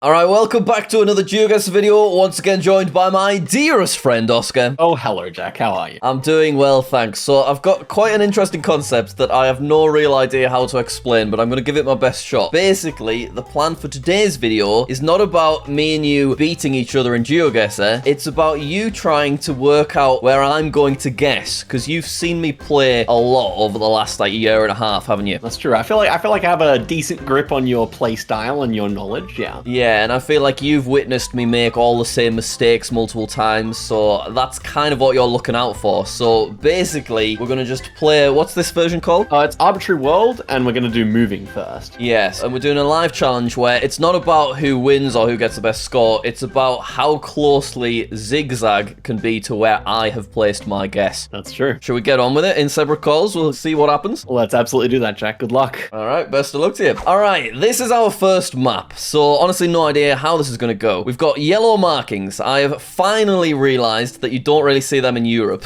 Alright, welcome back to another Geoguessr video, once again joined by my dearest friend, Oscar. Oh, hello, Jack. How are you? I'm doing well, thanks. So, I've got quite an interesting concept that I have no real idea how to explain, but I'm going to give it my best shot. Basically, the plan for today's video is not about me and you beating each other in Geoguessr, it's about you trying to work out where I'm going to guess, because you've seen me play a lot over the last, year and a half, haven't you? That's true. I feel like I have a decent grip on your play style and your knowledge, yeah. Yeah, and I feel like you've witnessed me make all the same mistakes multiple times, so that's kind of what you're looking out for. So basically, we're going to just play, what's this version called? It's Arbitrary World, and we're going to do moving first. Yes, and we're doing a live challenge where it's not about who wins or who gets the best score, it's about how closely Zigzag can be to where I have placed my guess. That's true. Should we get on with it in separate calls? We'll see what happens. Let's absolutely do that, Jack. Good luck. All right, best of luck to you. All right, this is our first map. So honestly, no idea how this is going to go. We've got yellow markings. I have finally realized that you don't really see them in Europe.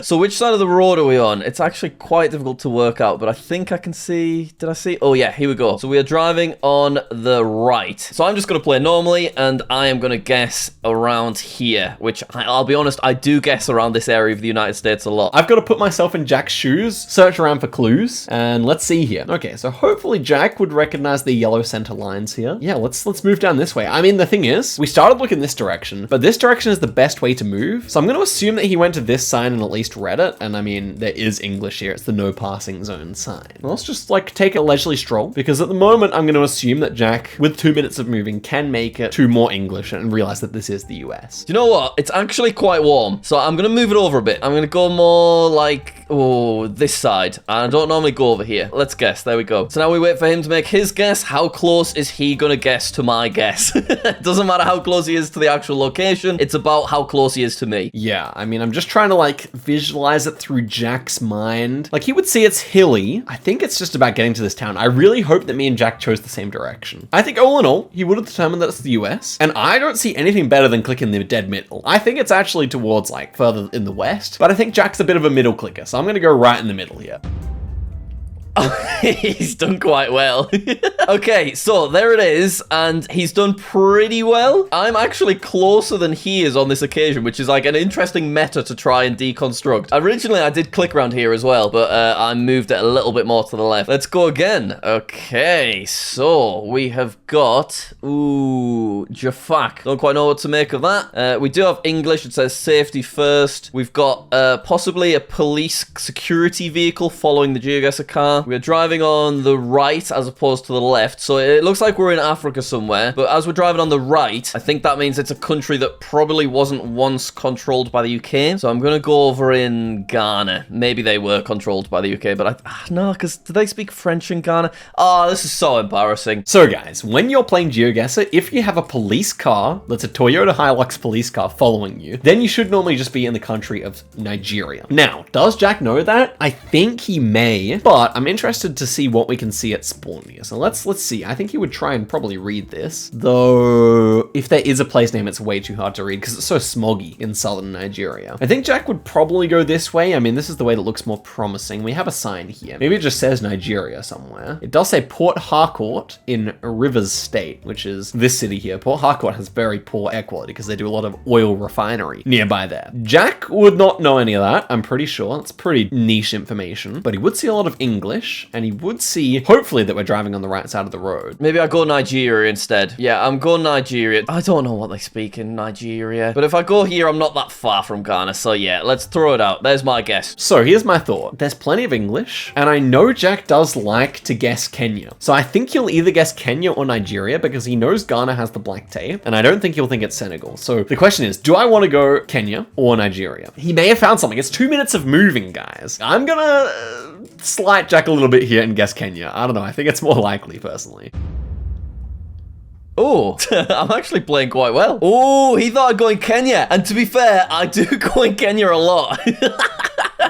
So which side of the road are we on? It's actually quite difficult to work out, but I think I can see... Did I see? Oh yeah, here we go. So we are driving on the right. So I'm just going to play normally, and I am going to guess around here, which I'll be honest, I do guess around this area of the United States a lot. I've got to put myself in Jack's shoes, search around for clues, and let's see here. Okay, so hopefully Jack would recognize the yellow center lines here. Yeah, let's move down this way. I mean, the thing is, we started looking this direction, but this direction is the best way to move. So I'm going to assume that he went to this sign and at least read it. And I mean, there is English here. It's the no passing zone sign. Well, let's just take a leisurely stroll, because at the moment I'm going to assume that Jack, with 2 minutes of moving, can make it to more English and realize that this is the US. Do you know what? It's actually quite warm. So I'm going to move it over a bit. I'm going to go more this side. I don't normally go over here. Let's guess. There we go. So now we wait for him to make his guess. How close is he going to guess to my guess? Doesn't matter how close he is to the actual location. It's about how close he is to me. Yeah, I mean, I'm just trying to visualize it through Jack's mind. He would see it's hilly. I think it's just about getting to this town. I really hope that me and Jack chose the same direction. I think all in all, he would have determined that it's the US. And I don't see anything better than clicking the dead middle. I think it's actually towards further in the west, but I think Jack's a bit of a middle clicker. So I'm going to go right in the middle here. He's done quite well. Okay, so there it is, and he's done pretty well. I'm actually closer than he is on this occasion, which is an interesting meta to try and deconstruct. Originally, I did click around here as well, but I moved it a little bit more to the left. Let's go again. Okay, so we have got... Ooh, Jafak. Don't quite know what to make of that. We do have English. It says safety first. We've got possibly a police security vehicle following the Geoguessr car. We're driving on the right as opposed to the left, so it looks like we're in Africa somewhere, but as we're driving on the right, I think that means it's a country that probably wasn't once controlled by the UK, so I'm gonna go over in Ghana. Maybe they were controlled by the UK, but no, because do they speak French in Ghana? Oh, this is so embarrassing. So guys, when you're playing Geoguessr, if you have a police car, that's a Toyota Hilux police car following you, then you should normally just be in the country of Nigeria. Now, does Jack know that? I think he may, but I'm interested to see what we can see at spawn here. So let's see. I think he would try and probably read this. Though, if there is a place name, it's way too hard to read because it's so smoggy in southern Nigeria. I think Jack would probably go this way. I mean, this is the way that looks more promising. We have a sign here. Maybe it just says Nigeria somewhere. It does say Port Harcourt in Rivers State, which is this city here. Port Harcourt has very poor air quality because they do a lot of oil refinery nearby there. Jack would not know any of that, I'm pretty sure. It's pretty niche information, but he would see a lot of English, and he would see, hopefully, that we're driving on the right side of the road. Maybe I go Nigeria instead. Yeah, I'm going Nigeria. I don't know what they speak in Nigeria, but if I go here, I'm not that far from Ghana, so yeah, let's throw it out. There's my guess. So here's my thought. There's plenty of English, and I know Jack does like to guess Kenya. So I think he'll either guess Kenya or Nigeria because he knows Ghana has the black tape, and I don't think he'll think it's Senegal. So the question is, do I want to go Kenya or Nigeria? He may have found something. It's 2 minutes of moving, guys. I'm gonna slight Jack a little bit here and guess Kenya. I don't know. I think it's more likely, personally. Oh, I'm actually playing quite well. Oh, he thought I'd go in Kenya. And to be fair, I do go in Kenya a lot.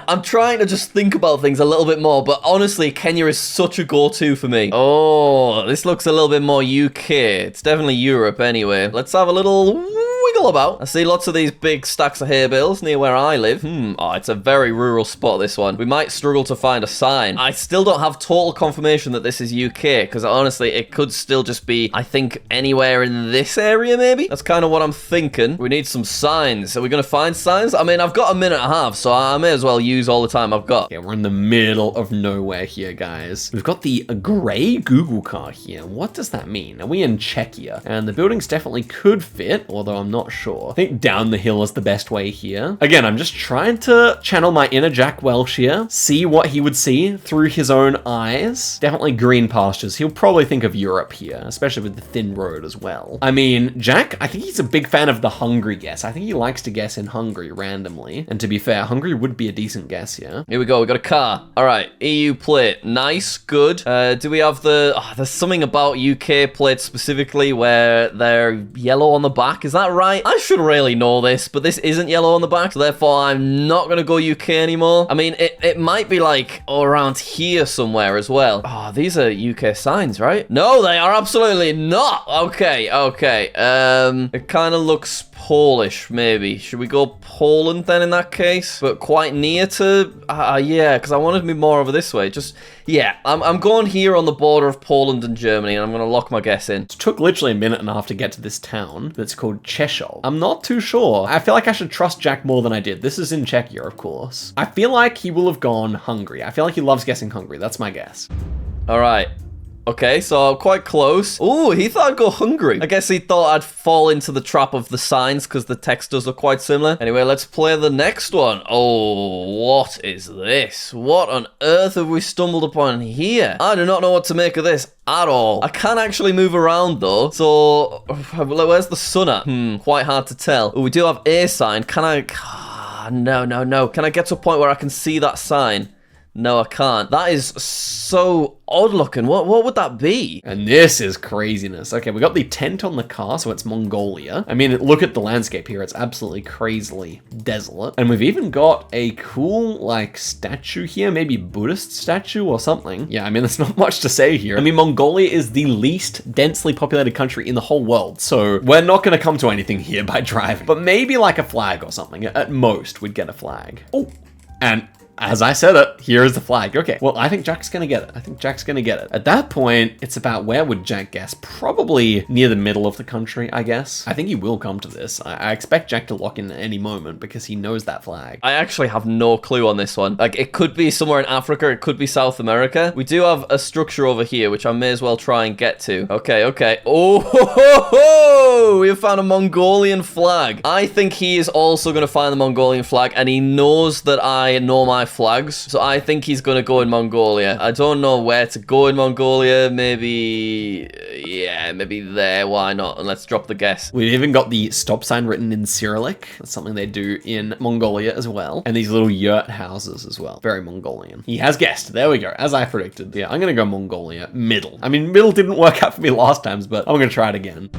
I'm trying to just think about things a little bit more, but honestly, Kenya is such a go-to for me. Oh, this looks a little bit more UK. It's definitely Europe anyway. Let's have a little wiggle still about. I see lots of these big stacks of hay bales near where I live. Oh, it's a very rural spot, this one. We might struggle to find a sign. I still don't have total confirmation that this is UK, because honestly, it could still just be, I think, anywhere in this area, maybe? That's kind of what I'm thinking. We need some signs. Are we going to find signs? I mean, I've got a minute and a half, so I may as well use all the time I've got. Yeah, we're in the middle of nowhere here, guys. We've got the gray Google car here. What does that mean? Are we in Czechia? And the buildings definitely could fit, although I'm not sure. I think down the hill is the best way here. Again, I'm just trying to channel my inner Jack Welch here, see what he would see through his own eyes. Definitely green pastures. He'll probably think of Europe here, especially with the thin road as well. I mean, Jack, I think he's a big fan of the Hungary guess. I think he likes to guess in Hungary randomly. And to be fair, Hungary would be a decent guess here. Here we go. We got a car. All right. EU plate. Nice. Good. Do we have the... Oh, there's something about UK plates specifically where they're yellow on the back. Is that right? I should really know this, but this isn't yellow on the back, so therefore I'm not going to go UK anymore. I mean, it might be like around here somewhere as well. Oh, these are UK signs, right? No, they are absolutely not. Okay. It kind of looks Polish, maybe. Should we go Poland then in that case? But quite near to... yeah, because I wanted to be more over this way. Just, yeah, I'm going here on the border of Poland and Germany, and I'm going to lock my guess in. It took literally a minute and a half to get to this town that's called Cheshol. I'm not too sure. I feel like I should trust Jack more than I did. This is in Czechia, of course. I feel like he will have gone Hungary. I feel like he loves guessing Hungary. That's my guess. All right. Okay, so quite close. Oh, he thought I'd go Hungary. I guess he thought I'd fall into the trap of the signs because the text does look quite similar. Anyway, let's play the next one. Oh, what is this? What on earth have we stumbled upon here? I do not know what to make of this at all. I can actually move around though. So, where's the sun at? Quite hard to tell. Oh, we do have a sign. Can I... No. Can I get to a point where I can see that sign? No, I can't. That is so odd looking. What would that be? And this is craziness. Okay, we got the tent on the car, so it's Mongolia. I mean, look at the landscape here. It's absolutely crazily desolate. And we've even got a cool, like, statue here. Maybe Buddhist statue or something. Yeah, I mean, there's not much to say here. I mean, Mongolia is the least densely populated country in the whole world. So we're not going to come to anything here by driving. But maybe like a flag or something. At most, we'd get a flag. Oh, and... as I said it, here is the flag. Okay, well, I think Jack's gonna get it. At that point, it's about where would Jack guess? Probably near the middle of the country, I guess. I think he will come to this. I expect Jack to lock in at any moment because he knows that flag. I actually have no clue on this one. Like, it could be somewhere in Africa, it could be South America. We do have a structure over here, which I may as well try and get to. Okay. Oh, we have found a Mongolian flag. I think he is also gonna find the Mongolian flag, and he knows that I know my flags, so I think he's gonna go in Mongolia. I don't know where to go in Mongolia. Maybe there. Why not? And let's drop the guess. We've even got the stop sign written in Cyrillic. That's something they do in Mongolia as well. And these little yurt houses as well. Very Mongolian. He has guessed. There we go. As I predicted. Yeah, I'm gonna go Mongolia. Middle. I mean, middle didn't work out for me last times, but I'm gonna try it again.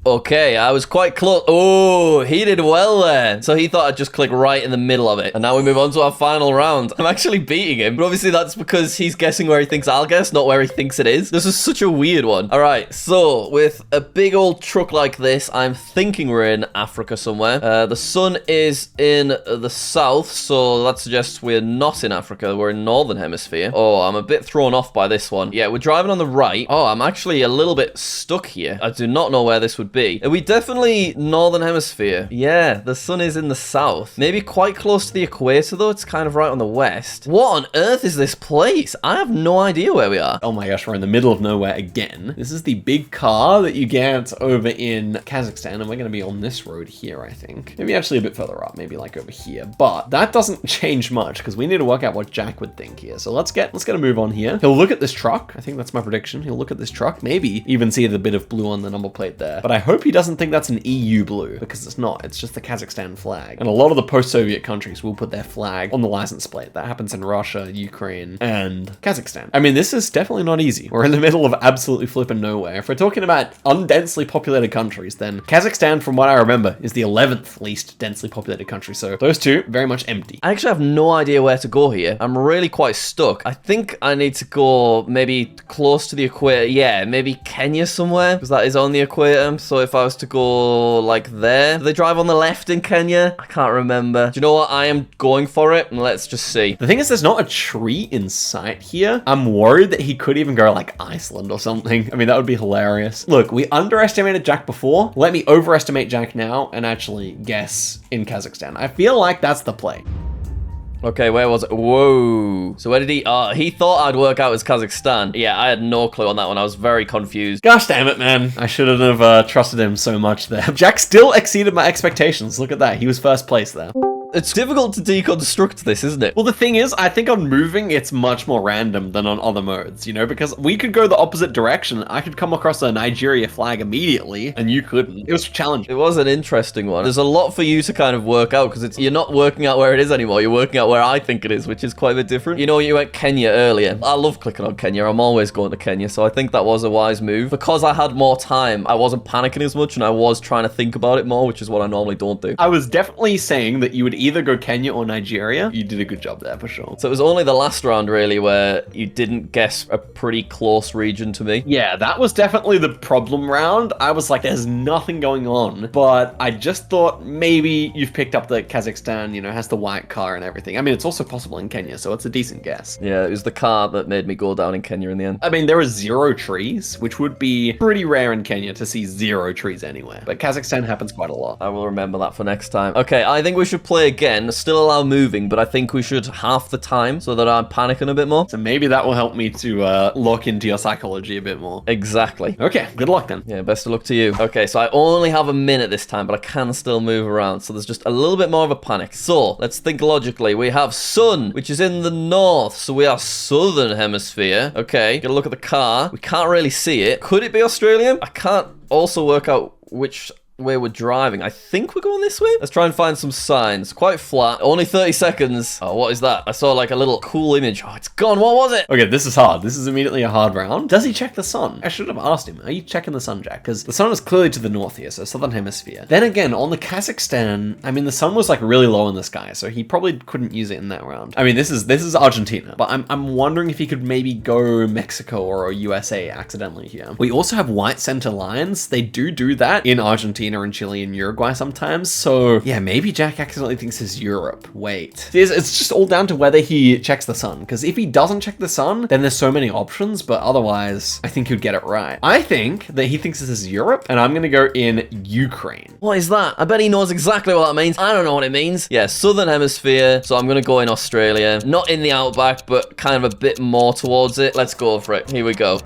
Okay, I was quite close. Oh, he did well there. So he thought I'd just click right in the middle of it. And now we move on to our final round. I'm actually beating him, but obviously that's because he's guessing where he thinks I'll guess, not where he thinks it is. This is such a weird one. All right, so with a big old truck like this, I'm thinking we're in Africa somewhere. The sun is in the south, so that suggests we're not in Africa. We're in Northern Hemisphere. Oh, I'm a bit thrown off by this one. Yeah, we're driving on the right. Oh, I'm actually a little bit stuck here. I do not know where this would be. Are we definitely Northern Hemisphere? Yeah, the sun is in the south. Maybe quite close to the equator, though. It's kind of right on the west. What on earth is this place? I have no idea where we are. Oh my gosh, we're in the middle of nowhere again. This is the big car that you get over in Kazakhstan, and we're going to be on this road here, I think. Maybe actually a bit further up, maybe like over here. But that doesn't change much, because we need to work out what Jack would think here. So let's get a move on here. He'll look at this truck. I think that's my prediction. He'll look at this truck, maybe even see the bit of blue on the number plate there. But I hope he doesn't think that's an EU blue, because it's not. It's just the Kazakhstan flag. And a lot of the post-Soviet countries will put their flag on the license plate. That happens in Russia, Ukraine, and Kazakhstan. I mean, this is definitely not easy. We're in the middle of absolutely flipping nowhere. If we're talking about undensely populated countries, then Kazakhstan, from what I remember, is the 11th least densely populated country. So those two, very much empty. I actually have no idea where to go here. I'm really quite stuck. I think I need to go maybe close to the equator. Yeah, maybe Kenya somewhere, because that is on the equator. So if I was to go like there, do they drive on the left in Kenya? I can't remember. Do you know what? I am going for it, and let's just see. The thing is, there's not a tree in sight here. I'm worried that he could even go like Iceland or something. I mean, that would be hilarious. Look, we underestimated Jack before. Let me overestimate Jack now and actually guess in Kazakhstan. I feel like that's the play. Okay, where was it? Whoa. So where did he... he thought I'd work out as Kazakhstan. Yeah, I had no clue on that one. I was very confused. Gosh damn it, man. I shouldn't have trusted him so much there. Jack still exceeded my expectations. Look at that. He was first place there. It's difficult to deconstruct this, isn't it? Well, the thing is, I think on moving, it's much more random than on other modes, you know, because we could go the opposite direction. I could come across a Nigeria flag immediately, and you couldn't. It was challenging. It was an interesting one. There's a lot for you to kind of work out, because you're not working out where it is anymore. You're working out where I think it is, which is quite a bit different. You know, you went Kenya earlier. I love clicking on Kenya. I'm always going to Kenya, so I think that was a wise move. Because I had more time, I wasn't panicking as much, and I was trying to think about it more, which is what I normally don't do. I was definitely saying that you would either go Kenya or Nigeria. You did a good job there for sure. So it was only the last round really where you didn't guess a pretty close region to me. Yeah, that was definitely the problem round. I was like, there's nothing going on, but I just thought maybe you've picked up the Kazakhstan, you know, has the white car and everything. I mean, it's also possible in Kenya, so it's a decent guess. Yeah, it was the car that made me go down in Kenya in the end. I mean, there are 0 trees, which would be pretty rare in Kenya to see 0 trees anywhere, but Kazakhstan happens quite a lot. I will remember that for next time. Okay, I think we should play again. Still allow moving, but I think we should half the time so that I'm panicking a bit more. So maybe that will help me to look into your psychology a bit more. Exactly. Okay, good luck then. Yeah, best of luck to you. Okay, so I only have a minute this time, but I can still move around. So there's just a little bit more of a panic. So let's think logically. We have sun, which is in the north. So we are southern hemisphere. Okay, get a look at the car. We can't really see it. Could it be Australia? I can't also work out which way we're driving. I think we're going this way. Let's try and find some signs. Quite flat. Only 30 seconds. Oh, what is that? I saw like a little cool image. Oh, it's gone. What was it? Okay, this is hard. This is immediately a hard round. Does he check the sun? I should have asked him. Are you checking the sun, Jack? Because the sun is clearly to the north here, so southern hemisphere. Then again, on the Kazakhstan, I mean, the sun was like really low in the sky, so he probably couldn't use it in that round. I mean, this is Argentina, but I'm wondering if he could maybe go Mexico or USA accidentally here. We also have white center lines. They do that in Argentina and Chile and Uruguay sometimes. So yeah, maybe Jack accidentally thinks it's Europe. Wait. It's just all down to whether he checks the sun. Because if he doesn't check the sun, then there's so many options. But otherwise, I think he'd get it right. I think that he thinks this is Europe, and I'm going to go in Ukraine. What is that? I bet he knows exactly what that means. I don't know what it means. Yeah, southern hemisphere. So I'm going to go in Australia. Not in the outback, but kind of a bit more towards it. Let's go for it. Here we go.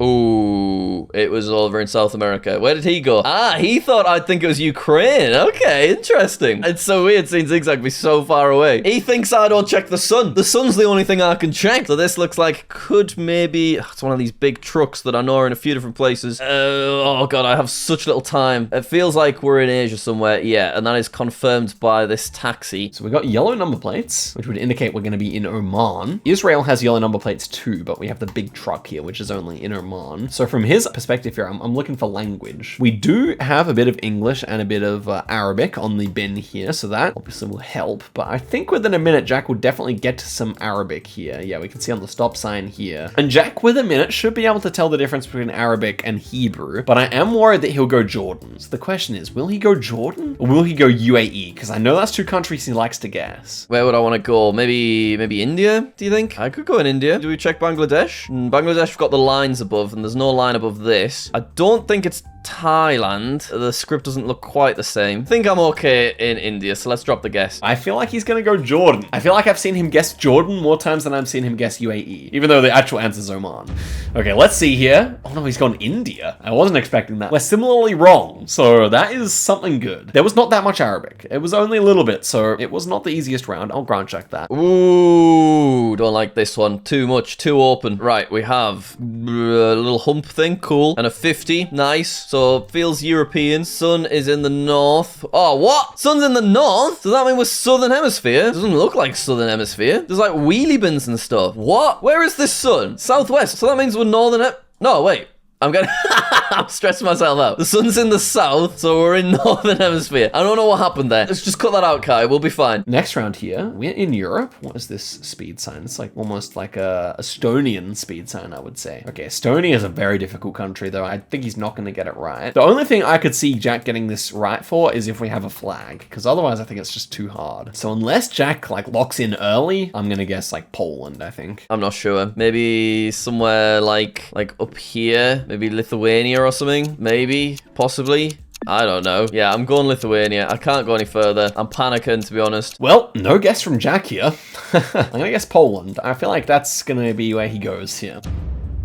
Ooh, it was over in South America. Where did he go? Ah, he thought I'd think it was Ukraine. Okay, interesting. It's so weird seeing Zigzag be so far away. He thinks I don't check the sun. The sun's the only thing I can check. So this looks like could maybe... It's one of these big trucks that I know are in a few different places. Oh god, I have such little time. It feels like we're in Asia somewhere. Yeah, and that is confirmed by this taxi. So we got yellow number plates, which would indicate we're going to be in Oman. Israel has yellow number plates too, but we have the big truck here, which is only in Oman. So from his perspective here, I'm looking for language. We do have a bit of English and a bit of Arabic on the bin here, so that obviously will help. But I think within a minute, Jack will definitely get to some Arabic here. Yeah, we can see on the stop sign here. And Jack, with a minute, should be able to tell the difference between Arabic and Hebrew. But I am worried that he'll go Jordan. So the question is, will he go Jordan or will he go UAE? Because I know that's 2 countries he likes to guess. Where would I want to go? Maybe India, do you think? I could go in India. Do we check Bangladesh? Bangladesh got the lines above, and there's no line above this. I don't think it's Thailand. The script doesn't look quite the same. I think I'm okay in India, so let's drop the guess. I feel like he's gonna go Jordan. I feel like I've seen him guess Jordan more times than I've seen him guess UAE, even though the actual answer is Oman. Okay, let's see here. Oh no, he's gone India. I wasn't expecting that. We're similarly wrong, so that is something good. There was not that much Arabic. It was only a little bit, so it was not the easiest round. I'll ground check that. Ooh, don't like this one. Too much, too open. Right, we have a little hump thing, cool, and a 50, nice. So feels European. Sun is in the north. Oh, what? Sun's in the north? Does that mean we're southern hemisphere? Doesn't look like southern hemisphere. There's like wheelie bins and stuff. What? Where is this sun? Southwest. So that means we're northern. No, wait. I'm stressing myself out. The sun's in the south, so we're in northern hemisphere. I don't know what happened there. Let's just cut that out, Kai. We'll be fine. Next round here, we're in Europe. What is this speed sign? It's like almost like a Estonian speed sign, I would say. Okay, Estonia is a very difficult country, though. I think he's not going to get it right. The only thing I could see Jack getting this right for is if we have a flag, because otherwise I think it's just too hard. So unless Jack like locks in early, I'm going to guess like Poland, I think. I'm not sure. Maybe somewhere like up here. Maybe Lithuania or something. Maybe. Possibly. I don't know. Yeah, I'm going Lithuania. I can't go any further. I'm panicking, to be honest. Well, no guess from Jack here. I'm going to guess Poland. I feel like that's going to be where he goes here.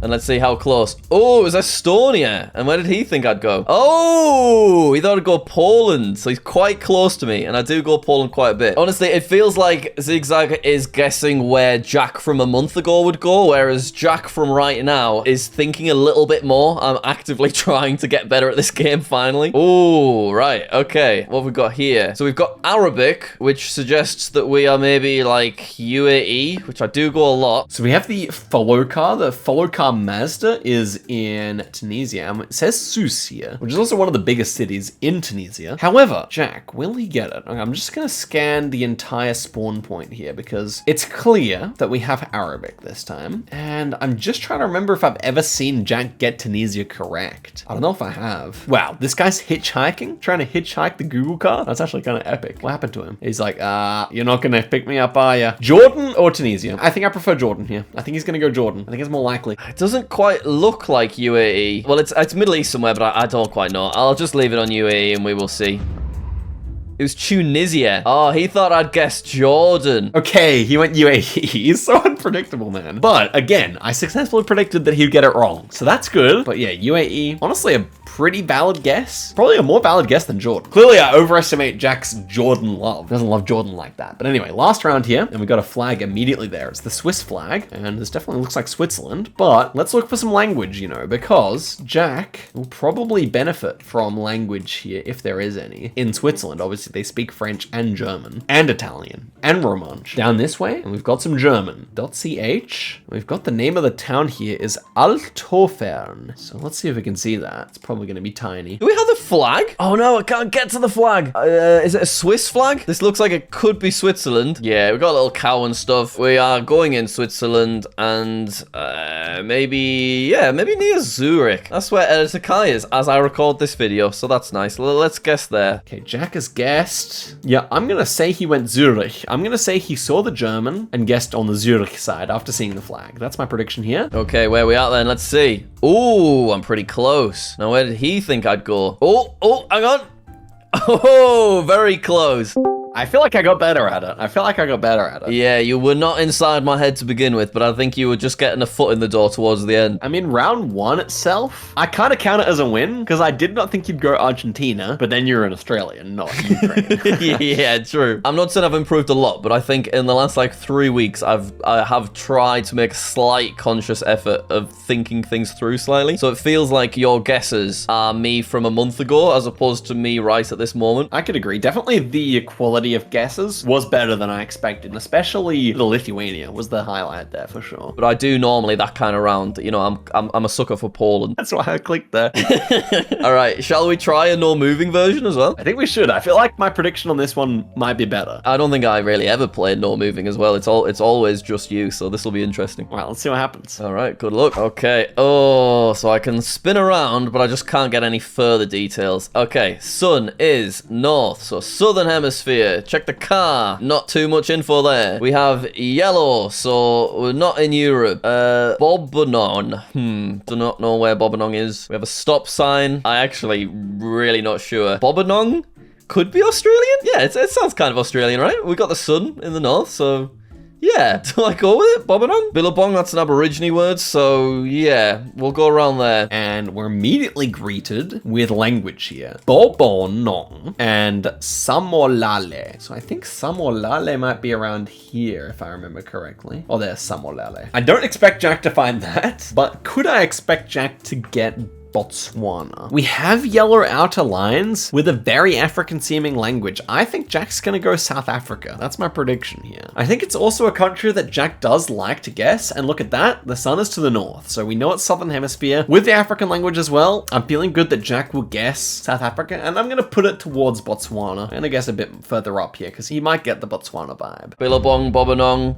And let's see how close. Oh, it was Estonia. And where did he think I'd go? Oh, he thought I'd go Poland. So he's quite close to me. And I do go Poland quite a bit. Honestly, it feels like Zigzag is guessing where Jack from a month ago would go. Whereas Jack from right now is thinking a little bit more. I'm actively trying to get better at this game finally. Oh, right. Okay. What have we got here? So we've got Arabic, which suggests that we are maybe like UAE, which I do go a lot. So we have the follow car. The follow car Mazda is in Tunisia. It says Sousse here, which is also one of the biggest cities in Tunisia. However, Jack, will he get it? Okay, I'm just going to scan the entire spawn point here because it's clear that we have Arabic this time. And I'm just trying to remember if I've ever seen Jack get Tunisia correct. I don't know if I have. Wow, this guy's hitchhiking? Trying to hitchhike the Google car? That's actually kind of epic. What happened to him? He's like, you're not going to pick me up, are you? Jordan or Tunisia? I think I prefer Jordan here. I think he's going to go Jordan. I think it's more likely. It doesn't quite look like UAE. Well, it's Middle East somewhere, but I don't quite know. I'll just leave it on UAE and we will see. It was Tunisia. Oh, he thought I'd guess Jordan. Okay, he went UAE. He's so unpredictable, man. But again, I successfully predicted that he'd get it wrong. So that's good. But yeah, UAE, honestly, a pretty valid guess. Probably a more valid guess than Jordan. Clearly, I overestimate Jack's Jordan love. He doesn't love Jordan like that. But anyway, last round here, and we got a flag immediately there. It's the Swiss flag, and this definitely looks like Switzerland. But let's look for some language, you know, because Jack will probably benefit from language here, if there is any, in Switzerland. Obviously, they speak French and German and Italian and Romansh. Down this way, and we've got some German. .ch. We've got the name of the town here is Altofern. So let's see if we can see that. It's probably going to be tiny. Do we have the flag? Oh no, I can't get to the flag. Is it a Swiss flag? This looks like it could be Switzerland. Yeah, we've got a little cow and stuff. We are going in Switzerland and maybe near Zurich. That's where Editor Kai is as I record this video. So that's nice. Let's guess there. Okay, Jack has guessed. Yeah, I'm going to say he went Zurich. I'm going to say he saw the German and guessed on the Zurich side after seeing the flag. That's my prediction here. Okay, where are we at then? Let's see. Ooh, I'm pretty close. Now, where did he think I'd go? Oh, hang on. Oh, very close. I feel like I got better at it. Yeah, you were not inside my head to begin with, but I think you were just getting a foot in the door towards the end. I mean, round one itself, I kind of count it as a win, because I did not think you'd go Argentina, but then you're an Australian, not Ukraine. Yeah, true. I'm not saying I've improved a lot, but I think in the last, 3 weeks, I have tried to make a slight conscious effort of thinking things through slightly. So it feels like your guesses are me from a month ago, as opposed to me right at this moment. I could agree. Definitely the quality of guesses was better than I expected, especially the Lithuania was the highlight there for sure. But I do normally that kind of round. You know, I'm a sucker for Poland. That's why I clicked there. All right, shall we try a no moving version as well? I think we should. I feel like my prediction on this one might be better. I don't think I really ever played no moving as well. It's always just you, so this will be interesting. Well, let's see what happens. All right, good luck. Okay. Oh, so I can spin around, but I just can't get any further details. Okay, sun is north, so southern hemisphere. Check the car. Not too much info there. We have yellow, so we're not in Europe. Bobanong. Do not know where Bobanong is. We have a stop sign. I actually really not sure. Bobanong could be Australian? Yeah, it sounds kind of Australian, right? We got the sun in the north, so yeah, do I go with it? Bobonong? Billabong, that's an Aborigine word, so yeah, we'll go around there. And we're immediately greeted with language here. Bobonong and Samolale. So I think Samolale might be around here, if I remember correctly. Oh, there's Samolale. I don't expect Jack to find that, but could I expect Jack to get Botswana. We have yellow outer lines with a very African-seeming language. I think Jack's gonna go South Africa. That's my prediction here. I think it's also a country that Jack does like to guess, and look at that, the sun is to the north, so we know it's Southern Hemisphere with the African language as well. I'm feeling good that Jack will guess South Africa, and I'm gonna put it towards Botswana. I'm gonna guess a bit further up here, because he might get the Botswana vibe. Billabong, Bobanong.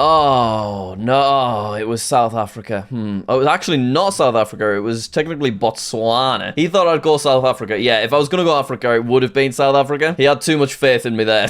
Oh, no, it was South Africa. Oh, it was actually not South Africa. It was technically Botswana. He thought I'd go South Africa. Yeah, if I was going to go Africa, it would have been South Africa. He had too much faith in me there.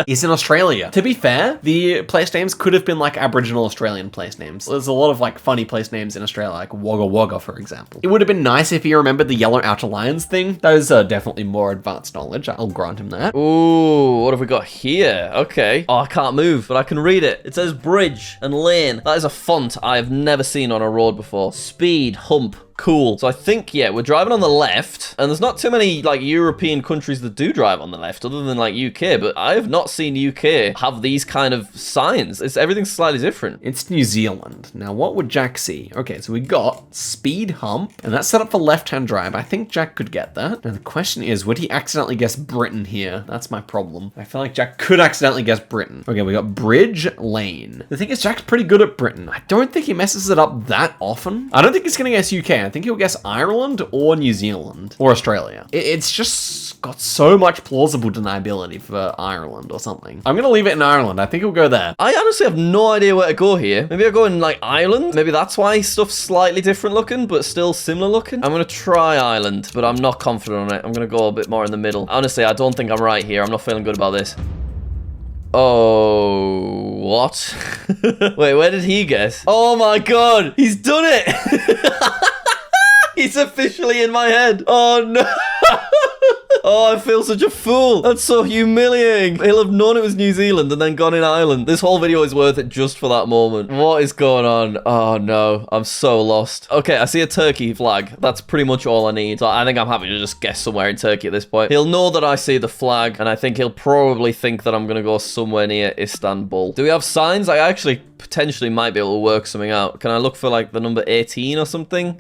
He's in Australia. To be fair, the place names could have been like Aboriginal Australian place names. There's a lot of like funny place names in Australia, like Wagga Wagga, for example. It would have been nice if he remembered the yellow outer lines thing. Those are definitely more advanced knowledge. I'll grant him that. Ooh, what have we got here? Okay. Oh, I can't move, but I can read it. It says bridge and lane. That is a font I have never seen on a road before. Speed, hump. Cool. So I think, yeah, we're driving on the left, and there's not too many, like, European countries that do drive on the left, other than, like, UK, but I have not seen UK have these kind of signs. Everything's slightly different. It's New Zealand. Now, what would Jack see? Okay, so we got speed hump, and that's set up for left-hand drive. I think Jack could get that. Now, the question is, would he accidentally guess Britain here? That's my problem. I feel like Jack could accidentally guess Britain. Okay, we got bridge lane. The thing is, Jack's pretty good at Britain. I don't think he messes it up that often. I don't think he's gonna guess UK. I think he'll guess Ireland or New Zealand or Australia. It's just got so much plausible deniability for Ireland or something. I'm gonna leave it in Ireland. I think he'll go there. I honestly have no idea where to go here. Maybe I'll go in like Ireland. Maybe that's why stuff's slightly different looking, but still similar looking. I'm gonna try Ireland, but I'm not confident on it. I'm gonna go a bit more in the middle. Honestly, I don't think I'm right here. I'm not feeling good about this. Oh, what? Wait, where did he guess? Oh my god, he's done it! He's officially in my head. Oh no. Oh, I feel such a fool. That's so humiliating. He'll have known it was New Zealand and then gone in Ireland. This whole video is worth it just for that moment. What is going on? Oh no, I'm so lost. Okay, I see a Turkey flag. That's pretty much all I need. So I think I'm happy to just guess somewhere in Turkey at this point. He'll know that I see the flag, and I think he'll probably think that I'm gonna go somewhere near Istanbul. Do we have signs? I actually potentially might be able to work something out. Can I look for like the number 18 or something?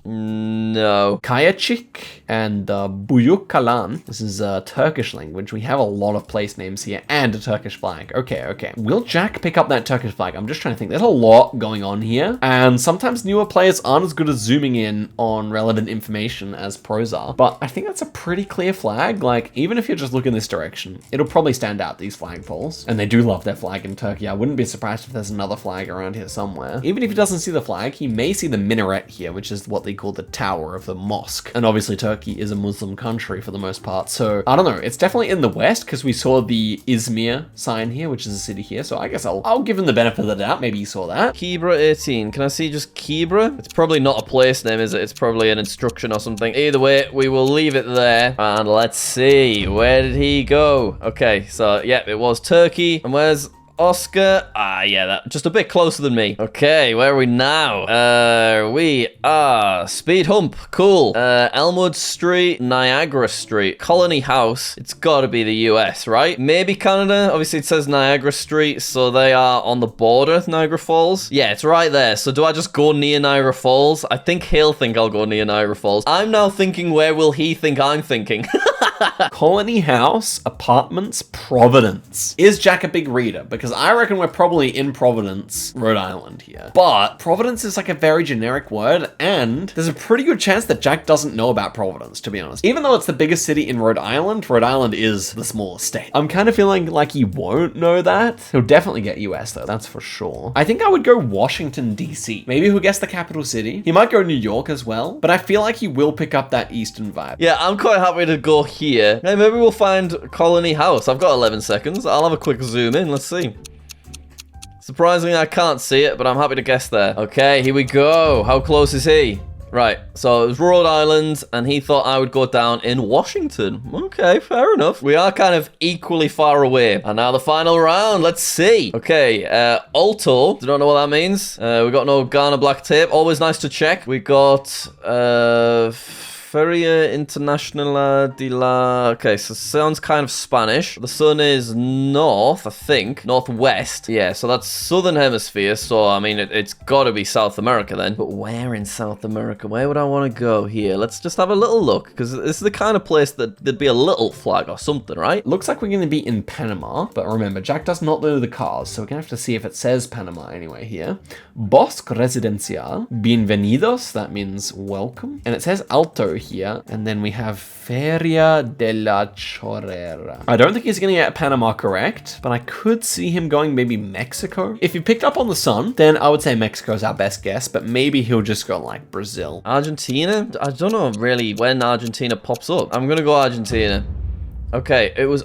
No. Kayacik and Buyukalan. This is a Turkish language. We have a lot of place names here and a Turkish flag. Okay. Will Jack pick up that Turkish flag? I'm just trying to think. There's a lot going on here. And sometimes newer players aren't as good at zooming in on relevant information as pros are. But I think that's a pretty clear flag. Like, even if you just look in this direction, it'll probably stand out, these flagpoles. And they do love their flag in Turkey. I wouldn't be surprised if there's another flag around here somewhere. Even if he doesn't see the flag, he may see the minaret here, which is what they call the tower of the mosque. And obviously Turkey is a Muslim country for the most part. So I don't know. It's definitely in the west because we saw the Izmir sign here, which is a city here. So I guess I'll give him the benefit of the doubt. Maybe he saw that. Kibra 18. Can I see just Kibra? It's probably not a place name, is it? It's probably an instruction or something. Either way, we will leave it there. And let's see. Where did he go? Okay. So yeah, it was Turkey. And where's Oscar? Yeah, that just a bit closer than me. Okay, where are we now? We are Speed Hump. Cool. Elmwood Street, Niagara Street, Colony House. It's gotta be the US, right? Maybe Canada. Obviously, it says Niagara Street, so they are on the border, Niagara Falls. Yeah, it's right there. So do I just go near Niagara Falls? I think he'll think I'll go near Niagara Falls. I'm now thinking, where will he think I'm thinking? Colony House, Apartments, Providence. Is Jack a big reader? Because I reckon we're probably in Providence, Rhode Island here. But Providence is like a very generic word, and there's a pretty good chance that Jack doesn't know about Providence, to be honest. Even though it's the biggest city in Rhode Island is the smallest state. I'm kind of feeling like he won't know that. He'll definitely get US though, that's for sure. I think I would go Washington, DC. Maybe he'll guess the capital city. He might go New York as well, but I feel like he will pick up that Eastern vibe. Yeah, I'm quite happy to go here. Hey, maybe we'll find Colony House. I've got 11 seconds. I'll have a quick zoom in. Let's see. Surprisingly, I can't see it, but I'm happy to guess there. Okay, here we go. How close is he? Right, so it was Rhode Island, and he thought I would go down in Washington. Okay, fair enough. We are kind of equally far away. And now the final round. Let's see. Okay, Alto. Don't know what that means. We got no Ghana black tape. Always nice to check. We got Feria Internacional de la... Okay, so sounds kind of Spanish. The sun is north, I think. Northwest. Yeah, so that's southern hemisphere. So, I mean, it's got to be South America then. But where in South America? Where would I want to go here? Let's just have a little look, because this is the kind of place that there'd be a little flag or something, right? Looks like we're going to be in Panama, but remember, Jack does not know the cars, so we're going to have to see if it says Panama anyway here. Bosque Residencial, Bienvenidos, that means welcome. And it says Alto here, and then we have Feria de la Chorrera. I don't think he's going to get Panama correct, but I could see him going maybe Mexico. If you picked up on the sun, then I would say Mexico's our best guess, but maybe he'll just go like Brazil. Argentina? I don't know really when Argentina pops up. I'm going to go Argentina. Okay, it was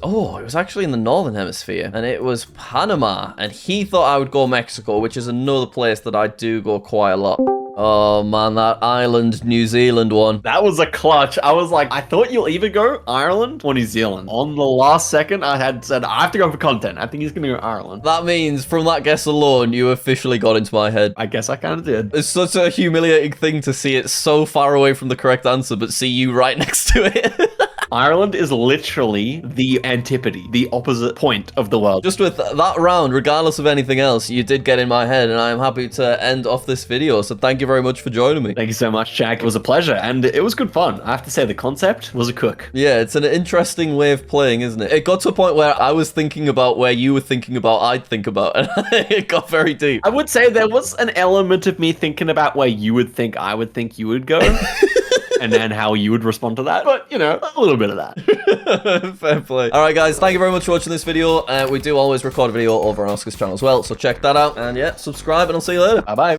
actually in the northern hemisphere, and it was Panama, and he thought I would go Mexico, which is another place that I do go quite a lot. Oh man, that Ireland, New Zealand one. That was a clutch. I was like, I thought you'll either go Ireland or New Zealand. On the last second, I had said, I have to go for content. I think he's gonna go Ireland. That means from that guess alone, you officially got into my head. I guess I kind of did. It's such a humiliating thing to see it so far away from the correct answer, but see you right next to it. Ireland is literally the antipode, the opposite point of the world. Just with that round, regardless of anything else, you did get in my head, and I am happy to end off this video. So thank you very much for joining me. Thank you so much, Jack. It was a pleasure, and it was good fun. I have to say, the concept was a cook. Yeah, it's an interesting way of playing, isn't it? It got to a point where I was thinking about where you were thinking about I'd think about, and it got very deep. I would say there was an element of me thinking about where you would think I would think you would go. And then how you would respond to that. But, you know, a little bit of that. Fair play. All right, guys, thank you very much for watching this video. We do always record a video over on Oscar's channel as well, so check that out. And yeah, subscribe, and I'll see you later. Bye-bye.